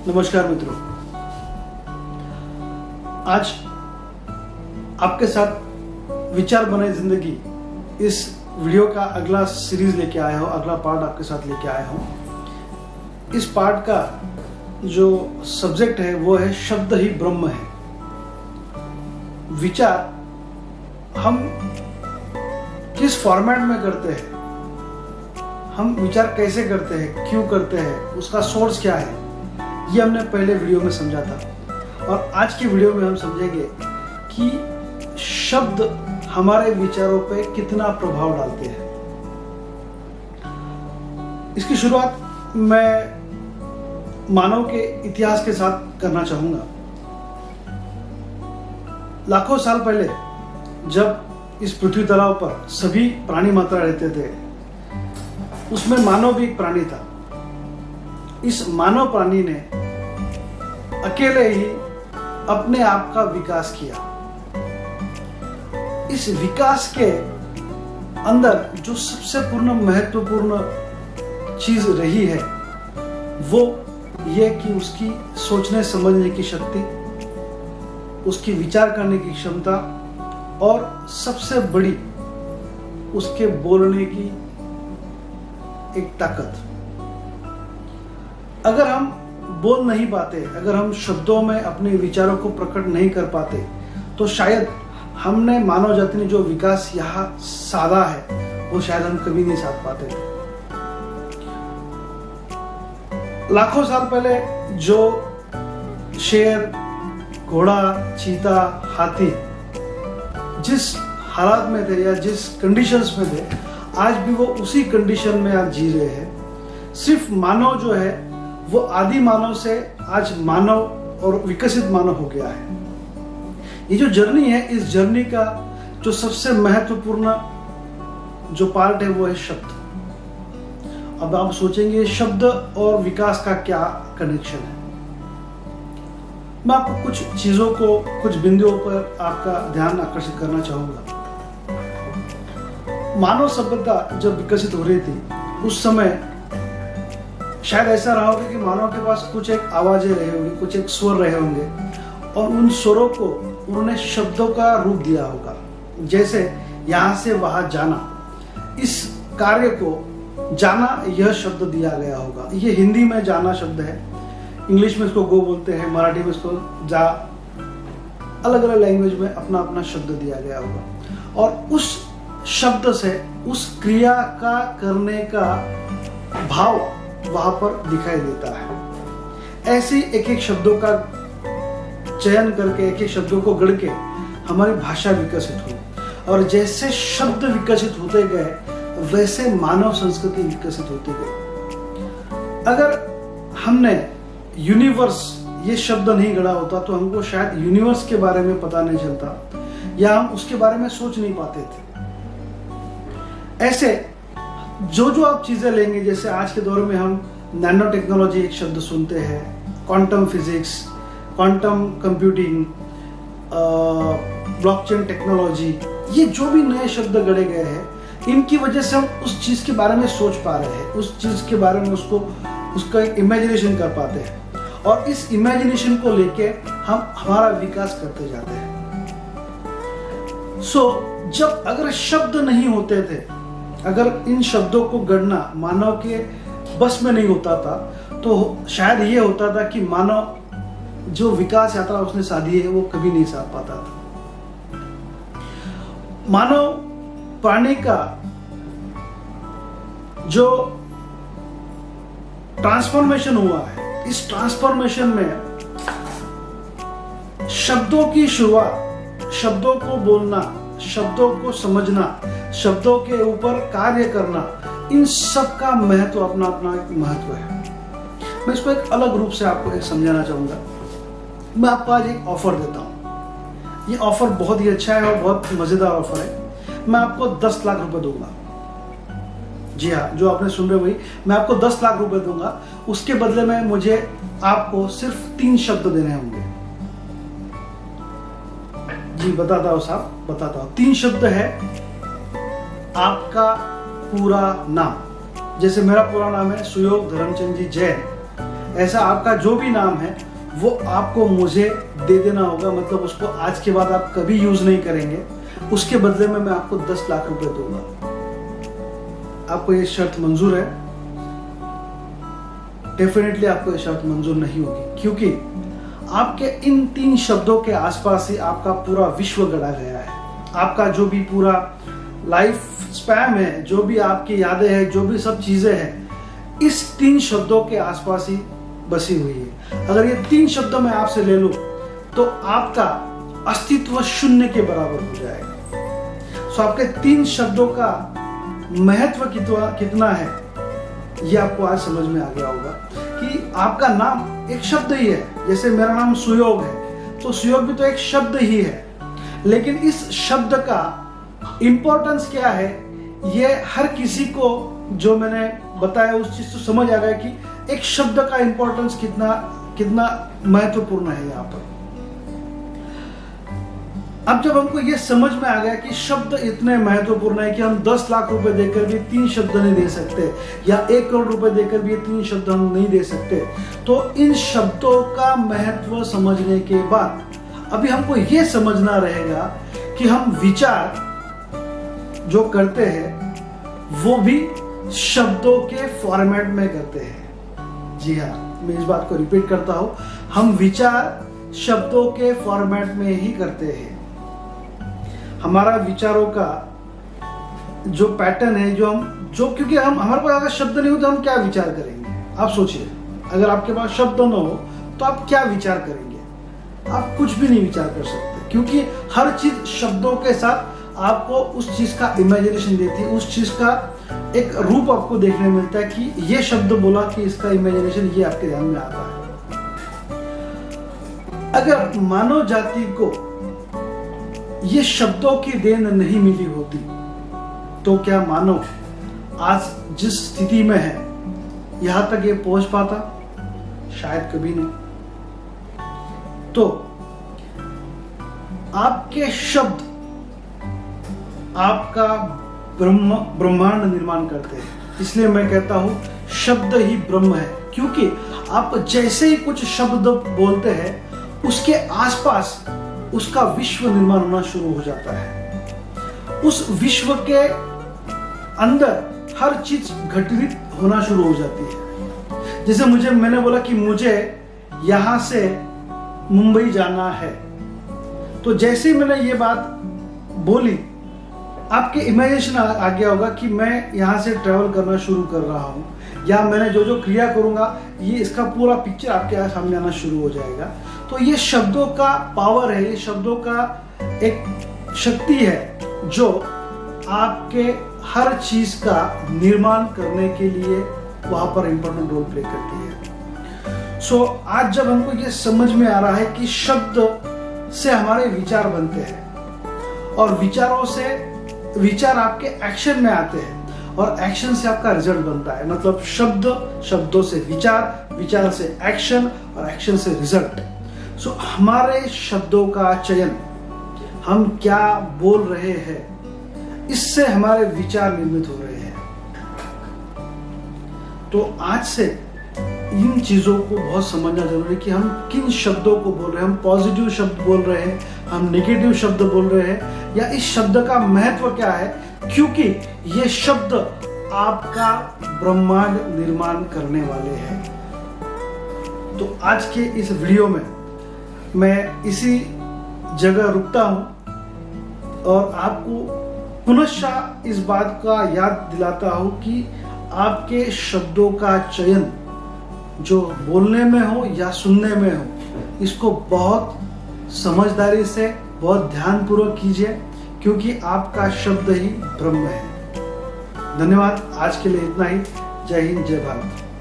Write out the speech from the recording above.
नमस्कार मित्रों, आज आपके साथ विचार बने जिंदगी इस वीडियो का अगला सीरीज लेके आया हूँ, अगला पार्ट आपके साथ लेके आया हूँ। इस पार्ट का जो सब्जेक्ट है वो है शब्द ही ब्रह्म है। विचार हम किस फॉर्मेट में करते हैं, हम विचार कैसे करते हैं, क्यों करते हैं, उसका सोर्स क्या है, ये हमने पहले वीडियो में समझा था। और आज की वीडियो में हम समझेंगे कि शब्द हमारे विचारों पे कितना प्रभाव डालते हैं। इसकी शुरुआत मैं मानव के इतिहास के साथ करना चाहूंगा। लाखों साल पहले जब इस पृथ्वी तलाव पर सभी प्राणी मात्र रहते थे, उसमें मानव भी एक प्राणी था। इस मानव प्राणी ने अकेले ही अपने आप का विकास किया। इस विकास के अंदर जो सबसे महत्वपूर्ण चीज रही है वो ये कि उसकी सोचने समझने की शक्ति, उसकी विचार करने की क्षमता और सबसे बड़ी उसके बोलने की एक ताकत। अगर हम बोल नहीं पाते, अगर हम शब्दों में अपने विचारों को प्रकट नहीं कर पाते, तो शायद हमने मानव जाति ने जो विकास यहाँ साधा है वो शायद हम कभी नहीं साध पाते। लाखों साल पहले जो शेर, घोड़ा, चीता, हाथी जिस हालात में थे या जिस कंडीशंस में थे, आज भी वो उसी कंडीशन में आज जी रहे हैं। सिर्फ मानव जो है वो आदि मानव से आज मानव और विकसित मानव हो गया है। ये जो जर्नी है, इस जर्नी का जो सबसे महत्वपूर्ण जो पार्ट है वो है शब्द। अब आप सोचेंगे शब्द और विकास का क्या कनेक्शन है। मैं आपको कुछ चीजों को, कुछ बिंदुओं पर आपका ध्यान आकर्षित करना चाहूंगा। मानव सभ्यता जब विकसित हो रही थी, उस समय शायद ऐसा रहा होगा कि मानव के पास कुछ एक आवाजें रहे होंगे, कुछ एक स्वर रहे होंगे, और उन स्वरों को उन्होंने शब्दों का रूप दिया होगा। जैसे यहां से वहां जाना, इस कार्य को जाना, यह शब्द दिया गया होगा। ये हिंदी में जाना शब्द है, इंग्लिश में इसको गो बोलते हैं, मराठी में इसको जा, अलग अलग लैंग्वेज में अपना अपना शब्द दिया गया होगा। और उस शब्द से उस क्रिया का करने का भाव वहां पर दिखाई देता है। ऐसे एक एक शब्दों का चयन करके, एक एक शब्दों को गढ़ के हमारी भाषा विकसित हुई। और जैसे शब्द विकसित होते गए वैसे मानव संस्कृति विकसित होती गई। अगर हमने यूनिवर्स ये शब्द नहीं गढ़ा होता तो हमको शायद यूनिवर्स के बारे में पता नहीं चलता, या हम उसके बारे में सोच नहीं पाते थे। ऐसे जो जो आप चीजें लेंगे, जैसे आज के दौर में हम नैनो टेक्नोलॉजी एक शब्द सुनते हैं, quantum physics, quantum computing, blockchain technology, ये जो भी नए शब्द गढ़े गए हैं, इनकी वजह से हम उस चीज के बारे में सोच पा रहे हैं, उस चीज के बारे में उसका एक इमेजिनेशन कर पाते हैं, और इस इमेजिनेशन को लेके हम हमारा विकास करते जाते हैं। जब अगर शब्द नहीं होते थे, अगर इन शब्दों को गढ़ना मानव के बस में नहीं होता था, तो शायद ये होता था कि मानव जो विकास यात्रा उसने साधी है वो कभी नहीं साध पाता था। मानव प्राणी का जो ट्रांसफॉर्मेशन हुआ है, इस ट्रांसफॉर्मेशन में शब्दों की शुरुआत, शब्दों को बोलना, शब्दों को समझना, शब्दों के ऊपर कार्य करना, इन सब का महत्व अपना अपना एक महत्व है। मैं इसको एक अलग रूप से आपको एक समझाना चाहूंगा। मैं आपको आज एक ऑफर देता हूं। ये ऑफर बहुत ही अच्छा है और बहुत मजेदार ऑफर है। मैं आपको 10 लाख रुपए दूंगा। जी हाँ, जो आपने सुन रहे वही, मैं आपको 10 लाख रुपए दूंगा। उसके बदले में मुझे आपको सिर्फ 3 शब्द देने होंगे। जी बताता हूं साहब, बताता हूं। 3 शब्द है आपका पूरा नाम। जैसे मेरा पूरा नाम है सुयोग धर्मचंद जी जैन, ऐसा आपका जो भी नाम है वो आपको मुझे दे देना होगा। मतलब उसको आज के बाद आप कभी यूज नहीं करेंगे, उसके बदले में मैं आपको 10 लाख रुपए दूंगा। आपको ये शर्त मंजूर है? डेफिनेटली आपको ये शर्त मंजूर नहीं होगी, क्योंकि आपके इन 3 शब्दों के आसपास ही आपका पूरा विश्व गढ़ा गया है। आपका जो भी पूरा लाइफ स्पैन है, जो भी आपकी यादें हैं, जो भी सब चीजें हैं, इस 3 शब्दों के आसपास ही बसी हुई है। अगर ये 3 शब्दों में आपसे ले लूं तो आपका अस्तित्व शून्य के बराबर हो जाएगा। सो आपके 3 शब्दों का महत्व कितना है ये आपको आज समझ में आ गया होगा कि आपका नाम एक शब्द ही है। जैसे मेरा नाम सुयोग है, तो सुयोग भी तो एक शब्द ही है, लेकिन इस शब्द का इंपॉर्टेंस क्या है ये हर किसी को जो मैंने बताया उस चीज तो समझ आ गया कि एक शब्द का इंपॉर्टेंस कितना महत्वपूर्ण है यहाँ पर। अब जब हमको ये समझ में आ गया कि शब्द इतने महत्वपूर्ण है कि हम 10 लाख रुपए देकर भी 3 शब्द नहीं दे सकते, या 1 करोड़ रुपए देकर भी 3 शब्द हम नहीं दे सकते, तो इन शब्दों का महत्व समझने के बाद अभी हमको ये समझना रहेगा कि हम विचार जो करते हैं वो भी शब्दों के फॉर्मेट में करते हैं। जी हाँ, मैं इस बात को रिपीट करता हूं, हम विचार शब्दों के फॉर्मेट में ही करते हैं। हमारा विचारों का जो पैटर्न है, क्योंकि हमारे पास अगर शब्द नहीं हो तो हम क्या विचार करेंगे? आप सोचिए, अगर आपके पास शब्द न हो तो आप क्या विचार करेंगे? आप कुछ भी नहीं विचार कर सकते, क्योंकि हर चीज शब्दों के साथ आपको उस चीज का इमेजिनेशन देती है, उस चीज का एक रूप आपको देखने मिलता है कि ये शब्द बोला कि इसका इमेजिनेशन ये आपके ध्यान में आता है। अगर मानव जाति को ये शब्दों की देन नहीं मिली होती तो क्या मानव आज जिस स्थिति में है यहां तक ये पहुंच पाता? शायद कभी नहीं। तो आपके शब्द आपका ब्रह्मांड निर्माण करते हैं। इसलिए मैं कहता हूं शब्द ही ब्रह्म है, क्योंकि आप जैसे ही कुछ शब्द बोलते हैं उसके आसपास उसका विश्व निर्माण होना शुरू हो जाता है। उस विश्व के अंदर हर चीज घटित होना शुरू हो जाती है। जैसे मैंने बोला कि मुझे यहां से मुंबई जाना है, तो जैसे ही मैंने ये बात बोली आपके इमेजिनेशन आ गया होगा कि मैं यहाँ से ट्रैवल करना शुरू कर रहा हूँ, या मैंने जो जो क्रिया करूँगा ये इसका पूरा पिक्चर आपके सामने आना शुरू हो जाएगा। तो ये शब्दों का पावर है, ये शब्दों का एक शक्ति है जो आपके हर चीज का निर्माण करने के लिए वहां पर इंपॉर्टेंट रोल प्ले करती है। सो आज जब हमको ये समझ में आ रहा है कि शब्द से हमारे विचार बनते हैं और विचारों से विचार आपके एक्शन में आते हैं और एक्शन से आपका रिजल्ट बनता है, मतलब शब्दों से विचार, विचार से एक्शन और एक्शन से रिजल्ट। सो हमारे शब्दों का चयन, हम क्या बोल रहे हैं, इससे हमारे विचार निर्मित हो रहे हैं। तो आज से इन चीजों को बहुत समझना जरूरी है कि हम किन शब्दों को बोल रहे हैं। हम पॉजिटिव शब्द बोल रहे हैं, हम नेगेटिव शब्द बोल रहे हैं, या इस शब्द का महत्व क्या है, क्योंकि ये शब्द आपका ब्रह्मांड निर्माण करने वाले हैं। तो आज के इस वीडियो में मैं इसी जगह रुकता हूं और आपको पुनः इस बात का याद दिलाता हूं कि आपके शब्दों का चयन जो बोलने में हो या सुनने में हो, इसको बहुत समझदारी से, बहुत ध्यानपूर्वक कीजिए, क्योंकि आपका शब्द ही ब्रह्म है। धन्यवाद, आज के लिए इतना ही। जय हिंद, जय भारत।